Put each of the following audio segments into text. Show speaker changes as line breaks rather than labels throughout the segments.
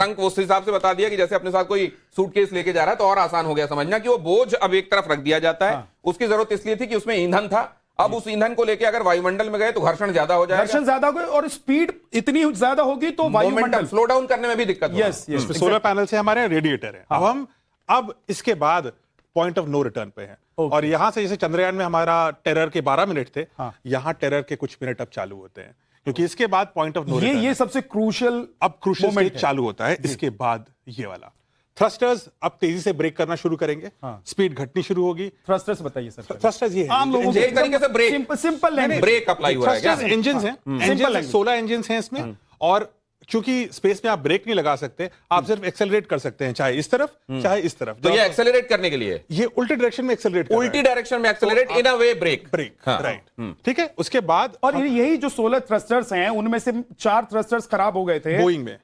आतंक उस हिसाब से बता दिया कि जैसे अपने साथ कोई सूटकेस लेके जा रहा है, तो और आसान हो गया समझना कि वो बोझ अब एक तरफ रख दिया जाता है। उसकी जरूरत इसलिए थी कि उसमें ईंधन था, अब उस ईंधन को लेके अगर वायुमंडल में गए तो घर्षण ज्यादा हो जाएगा,
घर्षण ज्यादा होगा और स्पीड इतनी ज्यादा होगी तो वायुमंडल
स्लो डाउन करने में भी दिक्कत होगी।
यस
सोलर पैनल से हमारे रेडिएटर है। अब इसके बाद पॉइंट ऑफ नो रिटर्न पे है। और यहां से जैसे चंद्रयान में हमारा टेरर के 12 मिनट थे, यहां टेरर के कुछ मिनट अब चालू होते हैं, क्योंकि इसके बाद पॉइंट ऑफ नो रिटर्न
ये सबसे क्रूशियल
अब क्रूशियल स्टेज चालू होता है। इसके बाद ये वाला थ्रस्टर्स अब तेजी से ब्रेक करना शुरू करेंगे, स्पीड घटनी शुरू होगी।
थ्रस्टर्स बताइए सर।
थ्रस्टर्स ये
आम लोगों को
एक तरीके से ब्रेक,
सिंपल
ब्रेक अप्लाई हो रहा है।
थ्रस्टर्स इंजन हैं, 16 इंजन हैं इसमें, और चूंकि स्पेस में आप ब्रेक नहीं लगा सकते, आप सिर्फ एक्सेलरेट कर सकते हैं, चाहे इस तरफ चाहे इस तरफ।
तो ये एक्सेलरेट करने के लिए
ये उल्टी डायरेक्शन में एक्सेलरेट,
उल्टी डायरेक्शन में एक्सेलरेट, इन अ वे ब्रेक,
राइट, ठीक है। उसके बाद
और यही जो 16 थ्रस्टर्स हैं उनमें से 4 थ्रस्टर्स खराब हो गए थे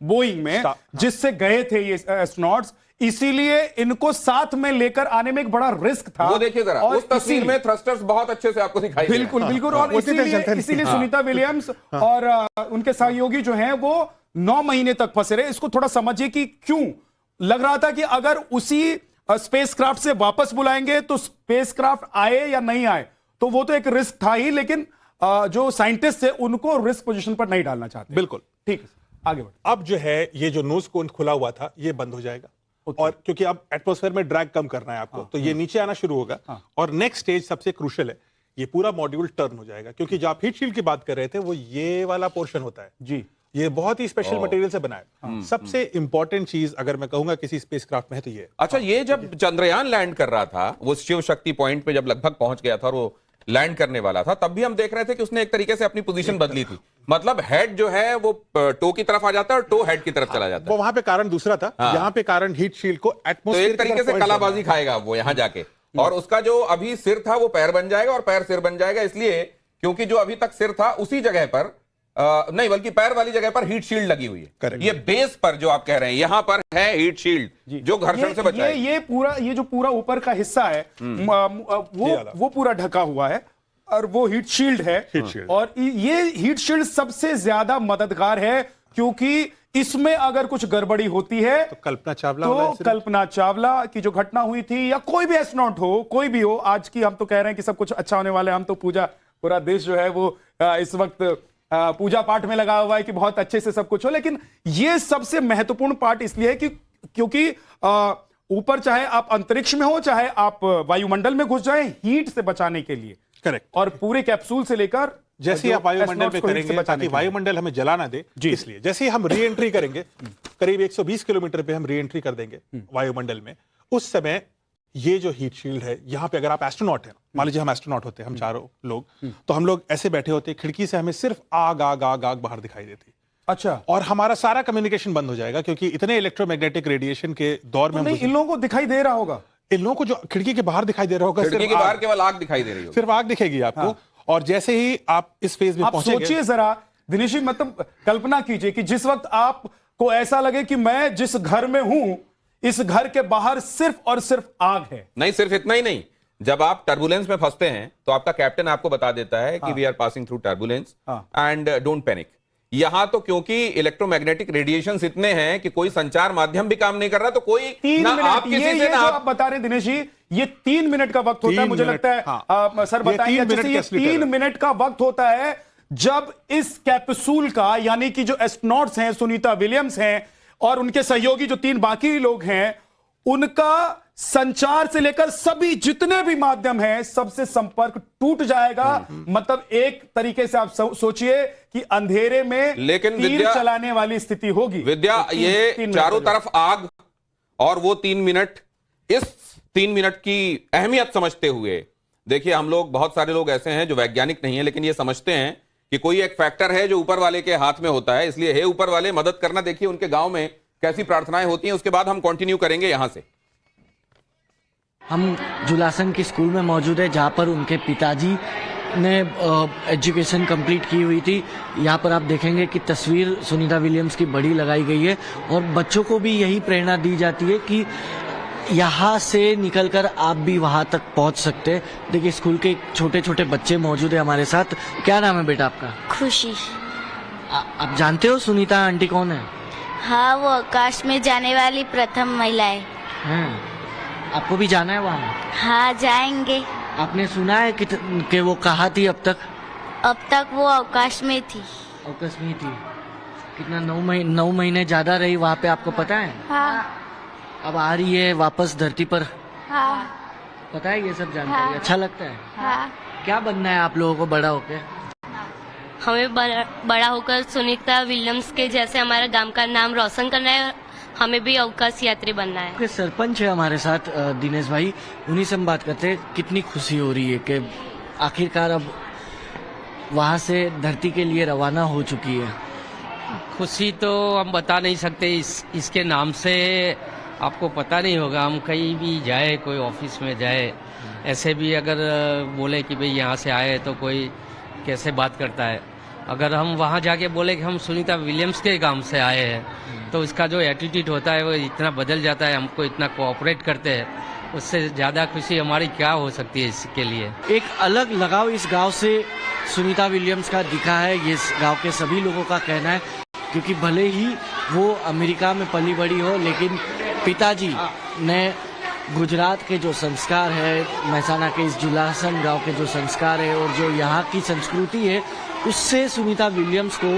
बोइंग में जिससे गए थे ये एस्ट्रोनॉट्स, इसीलिए इनको साथ में लेकर आने में एक बड़ा रिस्क था।
वो देखिए जरा उस तस्वीर में थ्रस्टर्स बहुत अच्छे से आपको दिखाई दे रहे हैं।
बिल्कुल और इसीलिए सुनीता विलियम्स और उनके सहयोगी जो हैं वो 9 महीने तक फंसे रहे। इसको थोड़ा समझिए कि क्यों लग रहा था कि अगर उसी स्पेसक्राफ्ट से वापस बुलाएंगे तो स्पेसक्राफ्ट आए या नहीं आए, तो वो तो एक रिस्क था ही, लेकिन जो साइंटिस्ट थे उनको रिस्क पोजीशन पर नहीं डालना चाहते।
बिल्कुल
ठीक है, आगे बढ़ो।
अब जो है ये जो नोज कोन खुला हुआ था ये बंद हो जाएगा, और क्योंकि अब एटमॉस्फेयर में ड्रैग कम करना है आपको, तो ये नीचे आना शुरू होगा। और नेक्स्ट स्टेज सबसे क्रूशियल है, ये पूरा मॉड्यूल टर्न हो जाएगा, क्योंकि जो आप हीट शील्ड की बात कर रहे थे वो ये वाला पोर्शन होता है
जी।
ये बहुत ही स्पेशल मटेरियल से बना है। सबसे इंपॉर्टेंट चीज अगर मैं कहूंगा किसी स्पेसक्राफ्ट में है तो ये।
अच्छा, ये जब चंद्रयान लैंड कर रहा था, वो शिव शक्ति पॉइंट पे जब लगभग पहुंच गया था और वो लैंड करने वाला था, तब भी हम देख रहे थे कि उसने एक तरीके से अपनी पोजीशन बदली थी। मतलब हेड जो है वो टो की तरफ आ जाता है और टो हेड की तरफ चला जाता है।
वो वहां पे कारण दूसरा था, यहाँ पे कारण हीट शील्ड को
तो
एटमॉस्फेयर
एक तरीके से कलाबाजी खाएगा वो यहाँ जाके, और उसका जो अभी सिर था वो पैर बन जाएगा और पैर सिर बन जाएगा, इसलिए क्योंकि जो अभी तक सिर था उसी जगह पर नहीं बल्कि पैर वाली जगह पर हीट शील्ड लगी हुई है। ये बेस पर जो आप कह रहे हैं यहां पर है हीट शील्ड जो घर्षण से बचाए।
ये जो पूरा ऊपर का हिस्सा है वो पूरा ढका हुआ है और वो हीट शील्ड है। और ये हीट शील्ड सबसे ज्यादा मददगार है, क्योंकि इसमें अगर कुछ गड़बड़ी होती है
तो
कल्पना चावला की जो घटना हुई थी, या कोई भी एस्ट्रोनॉट हो, कोई भी हो, आज की हम तो कह रहे हैं कि सब कुछ अच्छा होने वाला है, हम तो पूरा देश जो है वो इस वक्त पूजा पाठ में लगा हुआ है कि बहुत अच्छे से सब कुछ हो, लेकिन ये सबसे महत्वपूर्ण पार्ट इसलिए है कि क्योंकि ऊपर चाहे आप अंतरिक्ष में हो चाहे आप वायुमंडल में घुस जाएं, हीट से बचाने के लिए।
करेक्ट।
और पूरे कैप्सूल से लेकर
जैसे ही आप वायुमंडल में करेंगे ताकि वायुमंडल हमें जला ना दे, इसलिए जैसे ही हम री एंट्री करेंगे करीब 120 किलोमीटर पे हम री एंट्री कर देंगे वायुमंडल में, उस समय ये जो हीट शील्ड है, यहाँ पे अगर आप एस्ट्रोनॉट हैं, मान लीजिए हम एस्ट्रोनॉट होते हैं, हम चारों लोग, तो हम लोग ऐसे बैठे होते, खिड़की से हमें सिर्फ आग आग आग आग बाहर दिखाई देती।
अच्छा।
और हमारा सारा कम्युनिकेशन बंद हो जाएगा, क्योंकि इतने इलेक्ट्रोमैग्नेटिक रेडिएशन के दौर में
नहीं, इन लोगों को दिखाई दे रहा होगा,
इन लोगों को जो खिड़की के बाहर दिखाई दे रहा होगा,
खिड़की के बाहर केवल आग दिखाई दे रही होगी,
सिर्फ आग दिखेगी आपको। और जैसे ही आप इस फेज में पहुंचेंगे,
सोचिए जरा दिनेश जी, मतलब कल्पना कीजिए कि जिस वक्त आपको ऐसा लगे कि मैं जिस घर में हूं, इस घर के बाहर सिर्फ और सिर्फ आग है।
नहीं, सिर्फ इतना ही नहीं, जब आप टर्बुलेंस में फंसते हैं तो आपका कैप्टन आपको बता देता है कि we are passing through turbulence and don't panic. यहां तो क्योंकि इलेक्ट्रोमैग्नेटिक रेडिएशंस इतने हैं कि कोई संचार माध्यम भी काम नहीं कर रहा, तो कोई
3
ना
मिनट,
आप किसी से ना
आप बता रहे दिनेश जी, ये 3 मिनट का वक्त होता है, मुझे लगता है सर बताएंगे अच्छे से, ये 3 मिनट का वक्त होता है जब इस कैप्सूल का, यानी कि जो एस्ट्रोनॉट्स हैं, सुनीता विलियम्स हैं और उनके सहयोगी जो 3 बाकी लोग हैं, उनका संचार से लेकर सभी जितने भी माध्यम हैं सबसे संपर्क टूट जाएगा। मतलब एक तरीके से आप सोचिए कि अंधेरे में
लेकिन
तीर चलाने वाली स्थिति होगी।
विद्या, ये चारों तरफ आग और वो 3 मिनट, इस 3 मिनट की अहमियत समझते हुए, देखिए हम लोग, बहुत सारे लोग ऐसे हैं जो वैज्ञानिक नहीं है लेकिन ये समझते हैं कि कोई एक फैक्टर है जो ऊपर वाले के हाथ में होता है, इसलिए हे ऊपर वाले मदद करना। देखिए उनके गांव में कैसी प्रार्थनाएं होती हैं, उसके बाद हम कंटिन्यू करेंगे यहां से।
हम जुलासन के स्कूल में मौजूद है जहाँ पर उनके पिताजी ने एजुकेशन कंप्लीट की हुई थी। यहाँ पर आप देखेंगे कि तस्वीर सुनीता विलियम्स की बड़ी लगाई गई है और बच्चों को भी यही प्रेरणा दी जाती है कि यहाँ से निकलकर आप भी वहाँ तक पहुँच सकते हैं। देखिए स्कूल के छोटे छोटे बच्चे मौजूद है हमारे साथ। क्या नाम है बेटा आपका?
खुशी।
आप जानते हो सुनीता आंटी कौन है?
हाँ, वो आकाश में जाने वाली प्रथम महिला है।
आपको भी जाना है वहाँ?
हाँ, जाएंगे।
आपने सुना है कि वो कहाँ थी अब तक?
अब तक वो अवकाश में थी।
अवकाश में थी। कितना 9 महीने ज्यादा रही वहाँ पे, आपको पता है?
हाँ।
अब आ रही है वापस धरती पर।
हाँ।
पता है ये सब जानकारी?
हाँ।
अच्छा लगता है?
हाँ।
क्या बनना है आप लोगों को बड़ा होके?
हमें बड़ा होकर सुनीता विलियम्स के जैसे हमारे गांव का नाम रोशन करना है। हमें भी अवकाश यात्री बनना है।
सरपंच है हमारे साथ दिनेश भाई, उन्हीं से हम बात करते हैं। कितनी खुशी हो रही है कि आखिरकार अब वहाँ से धरती के लिए रवाना हो चुकी है।
खुशी तो हम बता नहीं सकते, इसके नाम से आपको पता नहीं होगा। हम कहीं भी जाए, कोई ऑफिस में जाए, ऐसे भी अगर बोले कि भाई यहाँ से आए तो कोई कैसे बात करता है। अगर हम वहाँ जाके बोले कि हम सुनीता विलियम्स के गांव से आए हैं तो इसका जो एटीट्यूड होता है वो इतना बदल जाता है, हमको इतना कोऑपरेट करते हैं। उससे ज़्यादा खुशी हमारी क्या हो सकती है इसके लिए।
एक अलग लगाव इस गांव से सुनीता विलियम्स का दिखा है, ये इस गांव के सभी लोगों का कहना है। क्योंकि भले ही वो अमेरिका में पली बड़ी हो, लेकिन पिताजी ने गुजरात के जो संस्कार है, महसाना के इस जुलासन गांव के जो संस्कार है और जो यहाँ की संस्कृति है, उससे सुनीता विलियम्स को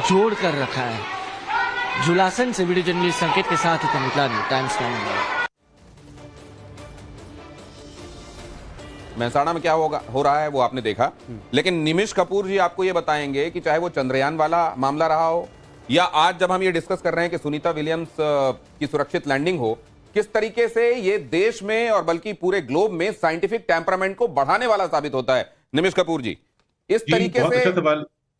जोड़ कर रखा है। जुलासन से वीडियो जर्नलिस्ट संकेत के साथ टाइम्स नाउ।
महसाणा में क्या हो रहा है वो आपने देखा, लेकिन निमिष कपूर जी आपको ये बताएंगे कि चाहे वो चंद्रयान वाला मामला रहा हो या आज जब हम ये डिस्कस कर रहे हैं कि सुनीता विलियम्स की सुरक्षित लैंडिंग हो, किस तरीके से ये देश में और बल्कि पूरे ग्लोब में साइंटिफिक टेम्परामेंट को बढ़ाने वाला साबित होता है। निमिष कपूर जी, इस तरीके से,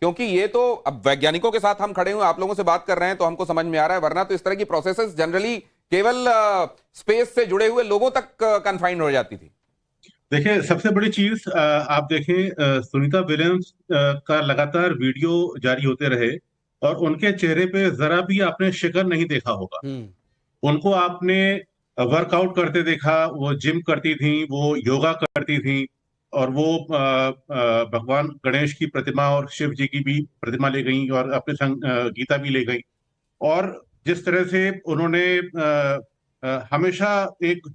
क्योंकि ये तो अब वैज्ञानिकों के साथ हम खड़े हुए आप लोगों से बात कर रहे हैं तो हमको समझ में आ रहा है, वरना तो इस तरह की प्रोसेसेस जनरली केवल स्पेस से जुड़े हुए लोगों तक कन्फाइंड हो जाती थी।
देखिए, सबसे बड़ी चीज आप देखें, सुनीता विलियम्स का लगातार वीडियो जारी होते रहे और उनके चेहरे पे जरा भी आपने शिकन नहीं देखा होगा। उनको आपने वर्कआउट करते देखा, वो जिम करती थी, वो योगा करती थी और वो भगवान गणेश की प्रतिमा और शिव जी की भी प्रतिमा ले गई और अपने संग गीता भी ले गई। और जिस तरह से उन्होंने हमेशा एक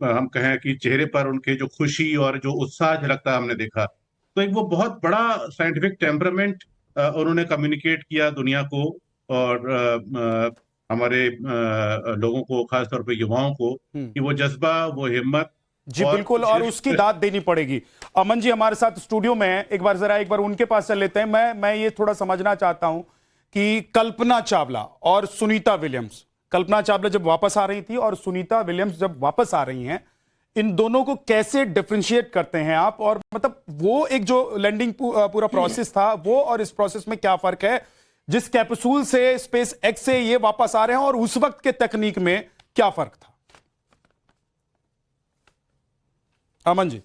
हम कहें कि चेहरे पर उनके जो खुशी और जो उत्साह झलकता हमने देखा, तो एक वो बहुत बड़ा साइंटिफिक टेम्परामेंट उन्होंने कम्युनिकेट किया दुनिया को और हमारे लोगों को, खासतौर पे युवाओं को, कि वो जज्बा, वो हिम्मत।
जी बिल्कुल, और उसकी दाद देनी पड़ेगी। अमन जी हमारे साथ स्टूडियो में है, एक बार उनके पास चल लेते हैं। मैं ये थोड़ा समझना चाहता हूं कि कल्पना चावला और सुनीता विलियम्स, कल्पना चावला जब वापस आ रही थी और सुनीता विलियम्स जब वापस आ रही हैं, इन दोनों को कैसे डिफरेंशिएट करते हैं आप? और मतलब वो एक जो लैंडिंग पूरा प्रोसेस था वो और इस प्रोसेस में क्या फर्क है? जिस कैप्सूल से स्पेस एक्स से ये वापस आ रहे हैं और उस वक्त के तकनीक में क्या फर्क था? अमन जी।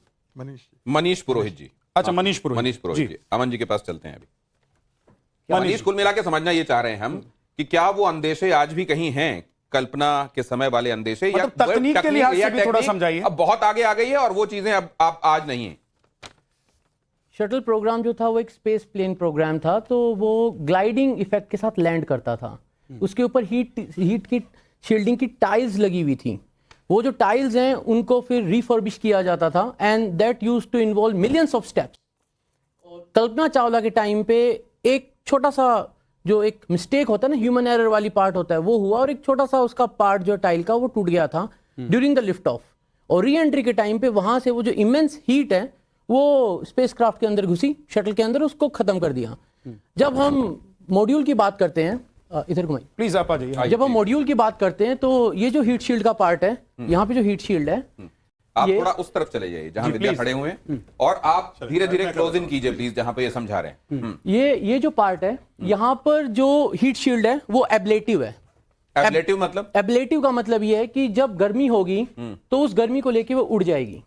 मनीष पुरोहित जी।
अच्छा, मनीष पुरोहित
जी। अमन जी के पास चलते हैं अभी। मनीष, कुल मिला के समझना ये चाह रहे हैं हम कि क्या वो अंदेशे आज भी कहीं हैं, कल्पना के समय वाले अंदेशे, या
तकनीक के लिहाज से भी थोड़ा समझाइए।
अब बहुत आगे आ गई है और वो चीजें अब आज नहीं है।
शटल प्रोग्राम जो था वो एक स्पेस प्लेन प्रोग्राम था, तो वो ग्लाइडिंग इफेक्ट के साथ लैंड करता था। उसके ऊपर हीट की शील्डिंग की टाइल्स लगी हुई थी। वो जो टाइल्स हैं उनको फिर रिफर्बिश किया जाता था and that used to involve millions of steps. Kalpana Chawla के टाइम पे एक छोटा सा जो एक मिस्टेक होता है ना, ह्यूमन एरर वाली पार्ट होता है, वो हुआ और एक छोटा सा उसका पार्ट जो टाइल का वो टूट गया था ड्यूरिंग द लिफ्ट ऑफ। और री एंट्री के टाइम पे वहां से वो जो इमेंस हीट है वो स्पेसक्राफ्ट के अंदर घुसी, शटल के अंदर, उसको खत्म कर दिया। जब हम मॉड्यूल की बात करते हैं, इधर घुमाइए
प्लीज, आप आ जाइए।
जब हम मॉड्यूल की बात करते हैं तो ये जो हीट शील्ड का पार्ट है, यहाँ पे जो हीट शील्ड है,
आप थोड़ा उस तरफ चले जाइए जहां विद्या खड़े हुए हैं और आप धीरे धीरे क्लोज इन कीजिए प्लीज, जहां पे ये समझा रहे हैं।
ये जो पार्ट है, यहाँ पर जो हीट शील्ड है वो एब्लेटिव है।
एब्लेटिव मतलब?
एब्लेटिव का मतलब ये है कि जब गर्मी होगी तो उस गर्मी को लेके वो उड़ जाएगी।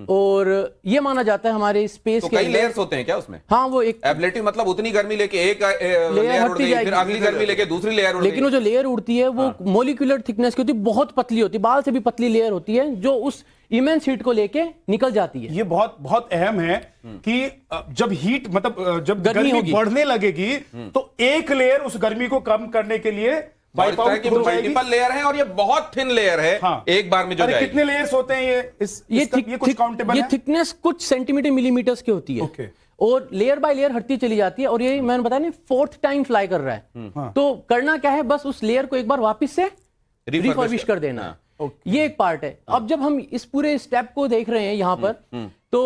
और ये माना जाता है हमारे स्पेस
तो
के
कई
अंदर-
लेयर्स होते हैं क्या उसमें?
हाँ, वो एक
एबिलिटी मतलब उतनी गर्मी लेके एक लेयर उड़
हटती
गई,
जाएगी।
फिर अगली गर्मी लेके दूसरी लेयर उड़
लेकिन वो
गई।
जो लेयर उड़ती है वो मोलिकुलर थिकनेस की होती है, बहुत पतली होती है, बाल से भी पतली लेयर होती है जो उस इमेंस हीट को लेके निकल जाती है।
ये बहुत बहुत अहम है कि जब हीट मतलब जब
गर्मी
गर्मी
होगी।
बढ़ने लगेगी तो एक लेयर उस गर्मी को कम करने के लिए
और इस
वाइप
तरह
आउट
की
हो जाएगी।
मल्टीपल लेयर हैं और ये बहुत थिन लेयर है,
हाँ।
एक बार में जो
अरे
जाएगी।
कितने लेयर्स होते हैं ये कुछ काउंटेबल
ये
है?
थिकनेस कुछ सेंटीमीटर मिलीमीटर्स की होती है।
ओके।
और लेयर बाय लेयर हटती चली जाती है और ये मैंने बताया नहीं 4th टाइम फ्लाई कर रहा है। तो करना क्या है, बस उस लेयर को एक बार वापस से रिफर्बिश कर देना है। ये एक पार्ट है। अब जब हम इस पूरे स्टेप को देख रहे हैं यहाँ पर, तो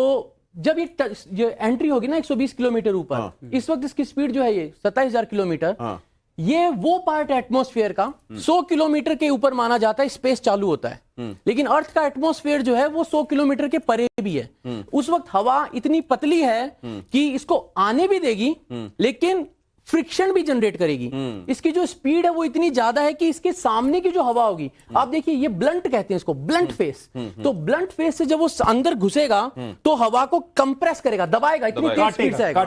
जब ये एंट्री होगी ना 120 किलोमीटर ऊपर, इस वक्त इसकी स्पीड जो है ये 27,000 किलोमीटर, ये वो पार्ट एटमॉस्फेयर का 100 किलोमीटर के ऊपर माना जाता है स्पेस चालू होता है। लेकिन अर्थ का एटमॉस्फेयर जो है वो 100 किलोमीटर के परे भी है। उस वक्त हवा इतनी पतली है कि इसको आने भी देगी लेकिन फ्रिक्शन भी जनरेट करेगी। इसकी जो स्पीड है वो इतनी ज्यादा है कि इसके सामने की जो हवा होगी, आप देखिए ये ब्लंट कहते हैं इसको, ब्लंट फेस। तो ब्लंट फेस से जब वो अंदर घुसेगा तो हवा को कंप्रेस करेगा, दबाएगा, इतनी तेज स्पीड से आएगा।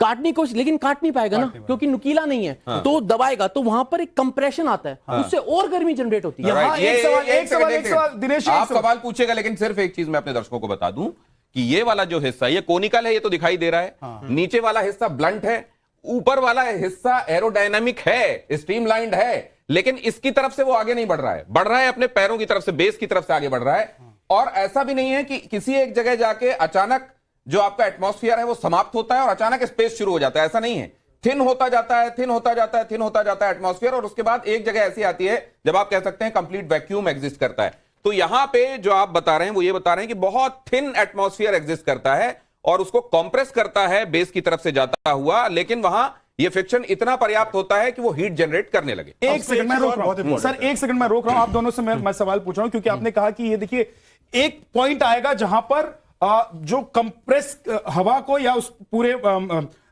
काटने को, लेकिन काट नहीं पाएगा ना, क्योंकि नुकीला नहीं है। तो दबाएगा तो वहां पर एक कंप्रेशन आता है, उससे और गर्मी जनरेट होती है।
यहाँ एक सवाल दिनेश जी,
आप सवाल पूछेगा, लेकिन सिर्फ एक चीज मैं अपने दर्शकों को बता दूं कि ये वाला जो हिस्सा, ये कोनिकल है, ये तो दिखाई दे रहा है। नीचे वाला हिस्सा ब्लंट है, ऊपर वाला हिस्सा एरोडायनामिक है, स्ट्रीमलाइंड है, लेकिन इसकी तरफ से वो आगे नहीं बढ़ रहा है, बढ़ रहा है अपने पैरों की तरफ से, बेस की तरफ से आगे बढ़ रहा है। और ऐसा भी नहीं है कि किसी एक जगह जाके अचानक जो आपका एटमॉस्फेयर है वो समाप्त होता है और अचानक स्पेस शुरू हो जाता है, ऐसा नहीं है। थिन होता जाता है, थिन होता जाता है, थिन होता जाता है एटमॉस्फेयर, और उसके बाद एक जगह ऐसी आती है जब आप कह सकते हैं कंप्लीट वैक्यूम एग्जिस्ट करता है। तो यहां पे जो आप बता रहे हैं वो ये बता रहे हैं कि बहुत थिन एटमॉस्फेयर एग्जिस्ट करता है और उसको कंप्रेस करता है बेस की तरफ से जाता हुआ, लेकिन वहां ये फ्रिक्शन इतना पर्याप्त होता है कि वो हीट जनरेट करने लगे।
एक सेकंड मैं रोक रहा हूं सर, एक सेकंड मैं रोक रहा हूं आप दोनों से। मैं सवाल पूछ रहा हूं क्योंकि आपने कहा कि ये देखिए एक पॉइंट आएगा जहां पर जो कंप्रेस हवा को या उस पूरे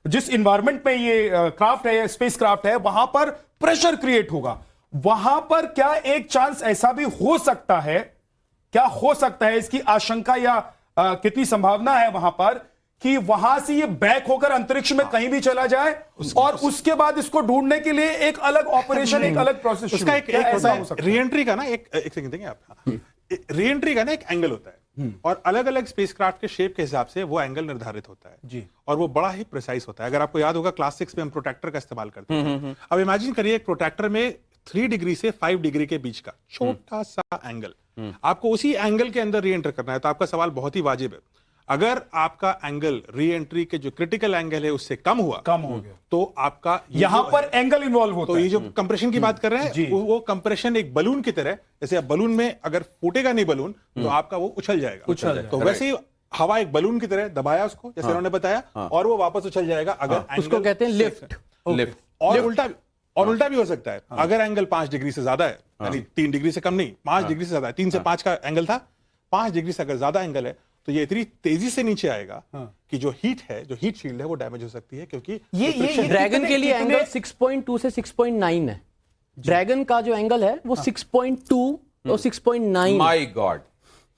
जिस इन्वायरमेंट में ये क्राफ्ट है, स्पेस क्राफ्ट है, वहां पर प्रेशर क्रिएट होगा। वहां पर क्या एक चांस ऐसा भी हो सकता है, क्या हो सकता है, इसकी आशंका या कितनी संभावना है वहां पर कि वहां से ये बैक होकर अंतरिक्ष में कहीं भी चला जाए और उसके बाद इसको ढूंढने के लिए एक अलग ऑपरेशन, एक अलग प्रोसेस,
उसका एक रीएंट्री का ना एक सेकंड देंगे आप, रीएंट्री का ना एक एंगल होता है और अलग अलग स्पेसक्राफ्ट के शेप के हिसाब से वो एंगल निर्धारित होता है जी, और वो बड़ा ही प्रिसाइज होता है। अगर आपको याद होगा क्लास 6 में हम प्रोटेक्टर का इस्तेमाल करते हैं। अब इमेजिन करिए एक प्रोटेक्टर में 3 डिग्री से 5 डिग्री के बीच का छोटा सा एंगल, आपको उसी एंगल के अंदर री एंटर करना है। तो आपका सवाल बहुत ही वाजिब है। अगर आपका एंगल री एंट्री के जो क्रिटिकल एंगल है उससे कम हो गया तो आपका
यहां पर एंगल इन्वॉल्व होता है।
तो ये जो कंप्रेशन की बात कर रहे हैं वो कंप्रेशन एक बलून की तरह, जैसे बलून में अगर फूटेगा नहीं बलून तो आपका वो उछल जाएगा। तो वैसे ही हवा एक बलून की तरह दबाया उसको, जैसे उन्होंने बताया, और वो वापस उछल जाएगा। अगर
उसको कहते हैं लिफ्ट।
और उल्टा भी हो सकता है। अगर एंगल 5 डिग्री से ज्यादा है, यानी 3 डिग्री से कम नहीं, 5 डिग्री से ज्यादा है, 3 से 5 का एंगल था, 5 डिग्री से अगर ज्यादा एंगल है तो ये इतनी तेजी से नीचे आएगा कि जो हीट है, जो हीट शील्ड है, वो डैमेज हो सकती है। क्योंकि
ये ड्रैगन के लिए एंगल 6.2 से 6.9 है। ड्रैगन का जो एंगल है वो 6.2 और 6.9।
माय गॉड,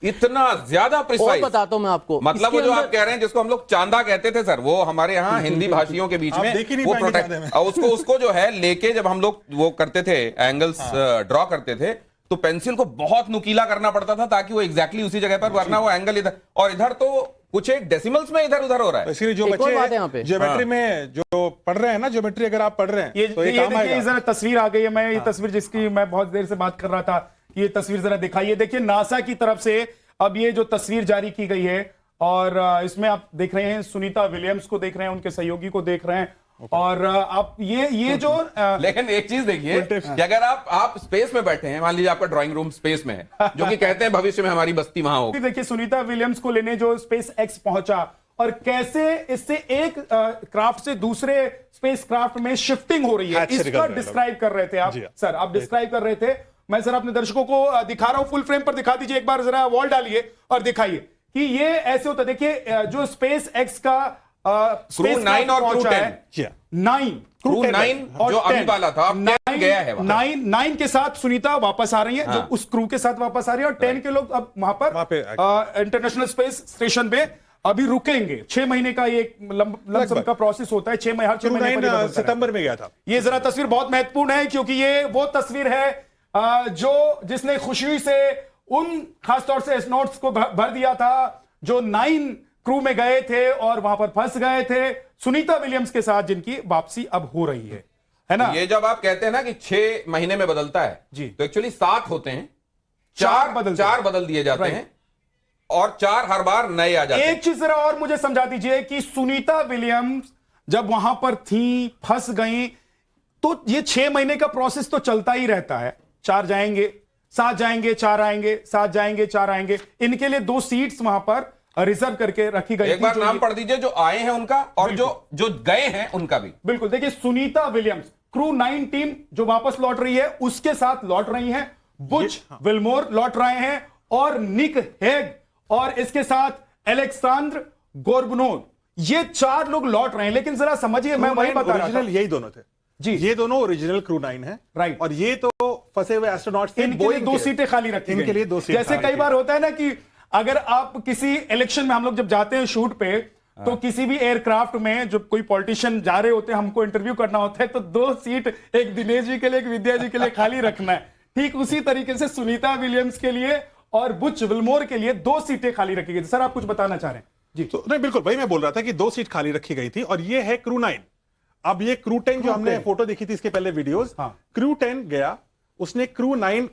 इतना ज्यादा प्रिसाइज।
और बताता हूं मैं आपको,
मतलब वो जो आप कह रहे हैं जिसको हम लोग चांदा कहते थे सर, वो हमारे यहाँ हिंदी भाषियों के बीच में वो प्रोटेक्ट, उसको जो है लेके जब हम लोग वो करते थे, एंगल्स ड्रॉ करते थे, तो पेंसिल को बहुत नुकीला करना पड़ता था ताकि वो एग्जैक्टली उसी जगह पर, वरना वो एंगल इधर, और इधर तो कुछ एक डेसिमल्स में इधर उधर हो रहा है।
इसलिए जो बच्चे ज्योमेट्री में जो पढ़ रहे हैं ना, ज्योमेट्री अगर आप पढ़ रहे हैं तो ये काम आएगा।
जरा तस्वीर आ गई है, मैं ये तस्वीर जिसकी मैं बहुत देर से बात कर रहा था, ये तस्वीर जरा दिखाइए। देखिए नासा की तरफ से अब ये जो तस्वीर जारी की गई है और इसमें आप देख रहे हैं सुनीता विलियम्स को देख रहे हैं, उनके सहयोगी को देख रहे हैं, और आप ये जो
लेकिन एक चीज देखिए कि अगर आप स्पेस में बैठे हैं, मान लीजिए आपका ड्राइंग रूम स्पेस में है, जो कि कहते हैं भविष्य में हमारी बस्ती वहां होगी।
देखिए सुनीता विलियम्स को लेने जो स्पेस एक्स पहुंचा और कैसे इससे एक क्राफ्ट से दूसरे स्पेस क्राफ्ट में शिफ्टिंग हो रही है, इसका डिस्क्राइब कर रहे थे आप सर, आप डिस्क्राइब कर रहे थे। मैं सर अपने दर्शकों को दिखा रहा हूं, फुल फ्रेम पर दिखा दीजिए एक बार, जरा वॉल डालिए और दिखाइए कि ये ऐसे होता है। देखिए जो स्पेस एक्स का
क्रू 9 और क्रू 10
9
क्रू 9 जो अभी वाला था, अब 10 गया है वहां।
9 के साथ सुनीता वापस आ रही है, जो उस क्रू के साथ वापस आ रही है, और 10 के लोग अब वहां पर इंटरनेशनल स्पेस स्टेशन पे अभी रुकेंगे। 6 महीने का ये लमसम का प्रोसेस होता है, 6 महीने, हर 6 महीने
सितंबर में गया था।
ये जरा तस्वीर बहुत महत्वपूर्ण है, क्योंकि ये वो तस्वीर है जो जिसने खुशी से उन खासतौर से एस्ट्रोनॉट्स को भर दिया था जो 9 क्रू में गए थे और वहां पर फंस गए थे, सुनीता विलियम्स के साथ, जिनकी वापसी अब हो रही है ना।
ये जब आप कहते हैं ना कि 6 महीने में बदलता है
जी,
तो एक्चुअली 7 होते हैं, 4 बदल दिए जाते हैं और 4 हर बार नए आ जाते हैं।
एक चीज जरा और मुझे समझा दीजिए कि सुनीता विलियम्स जब वहां पर थी, फंस गई, तो ये 6 महीने का प्रोसेस तो चलता ही रहता है। 4 जाएंगे, 7 जाएंगे, 4 आएंगे, 7 जाएंगे, 4 आएंगे। इनके लिए 2 सीट्स वहां पर रिजर्व करके रखी गई।
एक बार नाम पढ़ दीजिए जो आए हैं उनका और जो गए हैं उनका भी।
बिल्कुल, देखिए सुनीता विलियम्स क्रू 9 टीम जो वापस लौट रही है उसके साथ लौट रही है, बुच विल्मोर लौट रहे हैं, और निक हेग, और इसके साथ एलेक्सांद्र गोर्बनोव, ये 4 लोग लौट रहे हैं। लेकिन जरा समझिए, मैं वही बता रहा था,
यही दोनों थे
जी,
ये दोनों ओरिजिनल क्रू 9 है,
राइट,
और ये तो फंसे हुए एस्ट्रोनॉट्स थे।
इनके लिए 2 सीटें खाली रखी
इनके लिए 2 सीटें।
जैसे कई बार होता है ना कि अगर आप किसी इलेक्शन में, हम लोग जब जाते हैं शूट पे, तो किसी भी एयरक्राफ्ट में जब कोई पॉलिटिशियन जा रहे होते हैं, हमको इंटरव्यू करना होता है, तो 2 सीट एक दिनेश जी के लिए, एक विद्या जी के लिए खाली रखना है। ठीक उसी तरीके से सुनीता विलियम्स के लिए और बुच विल्मोर के लिए 2 सीटें खाली रखी गई। सर, आप कुछ बताना चाह रहे हैं जी?
तो नहीं, बिल्कुल वही मैं बोल रहा था कि 2 सीट खाली रखी गई थी, और ये है क्रू 9। अब ये क्रू 10 जो हमने फोटो देखी थी इसके पहले वीडियोस, क्रू 10 गया, उसने क्रू 9